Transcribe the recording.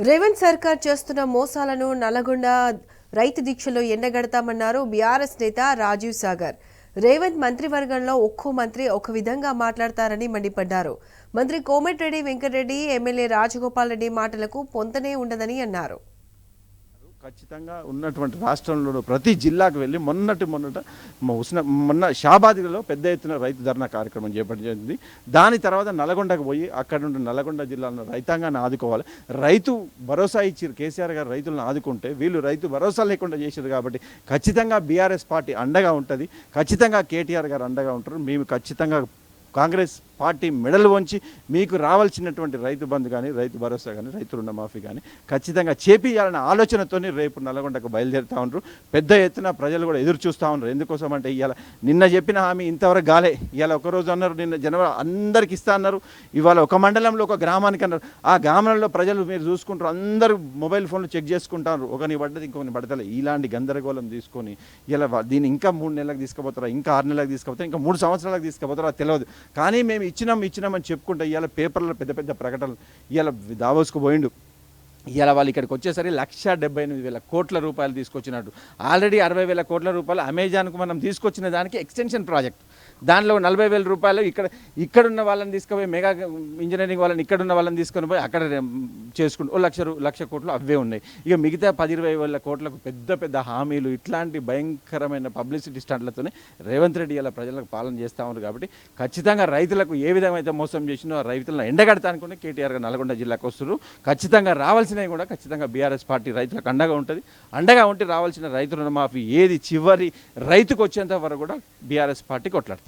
రేవంత్ సర్కార్ చేస్తున్న మోసాలను నల్లగొండ రైతు దీక్షలో ఎండగడతామన్నారు బీఆర్ఎస్ నేత రాజీవ్ సాగర్. రేవంత్ మంత్రివర్గంలో ఒక్కో మంత్రి ఒక విధంగా మాట్లాడతారని మండిపడ్డారు. మంత్రి కోమటిరెడ్డి వెంకటరెడ్డి, ఎమ్మెల్యే రాజగోపాల్ రెడ్డి మాటలకు పొంతనే ఉండదని అన్నారు. ఖచ్చితంగా ఉన్నటువంటి రాష్ట్రంలో ప్రతి జిల్లాకు వెళ్ళి మొన్న షాబాద్లో పెద్ద ఎత్తున రైతు ధర్నా కార్యక్రమం చేపట్టింది. దాని తర్వాత నల్గొండకు పోయి అక్కడ నుండి నల్గొండ జిల్లాలో రైతాంగాన్ని ఆదుకోవాలి. రైతు భరోసా ఇచ్చారు కేసీఆర్ గారు, రైతులను ఆదుకుంటే వీళ్ళు రైతు భరోసా లేకుండా చేశారు. కాబట్టి ఖచ్చితంగా బీఆర్ఎస్ పార్టీ అండగా ఉంటుంది, ఖచ్చితంగా కేటీఆర్ గారు అండగా ఉంటారు. మేము ఖచ్చితంగా కాంగ్రెస్ పార్టీ మెడలు వంచి మీకు రావాల్సినటువంటి రైతు బంధు కానీ, రైతు భరోసా కానీ, రైతు రుణమాఫీ కానీ ఖచ్చితంగా చేపియాలన్న ఆలోచనతో రేపు నల్గొండకు బయలుదేరుతూ ఉన్నారు. పెద్ద ఎత్తున ప్రజలు కూడా ఎదురు చూస్తూ ఉన్నారు. ఎందుకోసం అంటే ఇవాళ నిన్న చెప్పిన హామీ ఇంతవరకు గాలే. ఇవాళ ఒకరోజు అన్నారు, నిన్న జనవరి అందరికి ఇస్తా అన్నారు. ఇవాళ ఒక మండలంలో ఒక గ్రామానికి అన్నారు. ఆ గ్రామంలో ప్రజలు మీరు చూసుకుంటారు, అందరూ మొబైల్ ఫోన్లు చెక్ చేసుకుంటారు. ఒకని పడ్డది ఇంకొకని పడతలే. ఇలాంటి గందరగోళం తీసుకొని ఇలా దీన్ని ఇంకా 3 నెలలకు తీసుకుపోతారా, ఇంకా 6 నెలలకు తీసుకుపోతారా, ఇంకా 3 సంవత్సరాలకు తీసుకుపోతారా తెలియదు. కానీ మేము ఇచ్చినామని చెప్పుకుంటే ఇవాళ పేపర్లో పెద్ద పెద్ద ప్రకటనలు. ఇవాళ దావోస్కు పోయిండు. ఇవాళ వాళ్ళు ఇక్కడికి వచ్చేసరికి 1,78,000 కోట్ల రూపాయలు తీసుకొచ్చినట్టు. ఆల్రెడీ 60,000 కోట్ల రూపాయలు అమెజాన్కు మనం తీసుకొచ్చిన దానికి ఎక్స్టెన్షన్ ప్రాజెక్ట్. దానిలో 40,000 రూపాయలు ఇక్కడున్న వాళ్ళని తీసుకుపోయి మెగా ఇంజనీరింగ్ వాళ్ళని ఇక్కడున్న వాళ్ళని తీసుకొని పోయి అక్కడ చేసుకుంటూ లక్ష కోట్లు అవే ఉన్నాయి. ఇక మిగతా 10,20,000 కోట్లకు పెద్ద పెద్ద హామీలు, ఇట్లాంటి భయంకరమైన పబ్లిసిటీ స్టంట్లతోనే రేవంత్ రెడ్డి ఇలా ప్రజలకు పాలన చేస్తూ ఉన్నారు. కాబట్టి ఖచ్చితంగా రైతులకు ఏ విధమైతే మోసం చేసినో ఆ రైతులను ఎండగడతానుకుని కేటీఆర్ గారు నల్గొండ జిల్లాకు వస్తున్నారు. ఖచ్చితంగా రావాల్సిన కూడా ఖచ్చితంగా బీఆర్ఎస్ పార్టీ రైతులకు అండగా ఉంటుంది. అండగా ఉంటే రావాల్సిన రైతు రుణమాఫీ ఏది చివరి రైతుకు వచ్చేంత వరకు కూడా బీఆర్ఎస్ పార్టీ కొట్లాడుతుంది.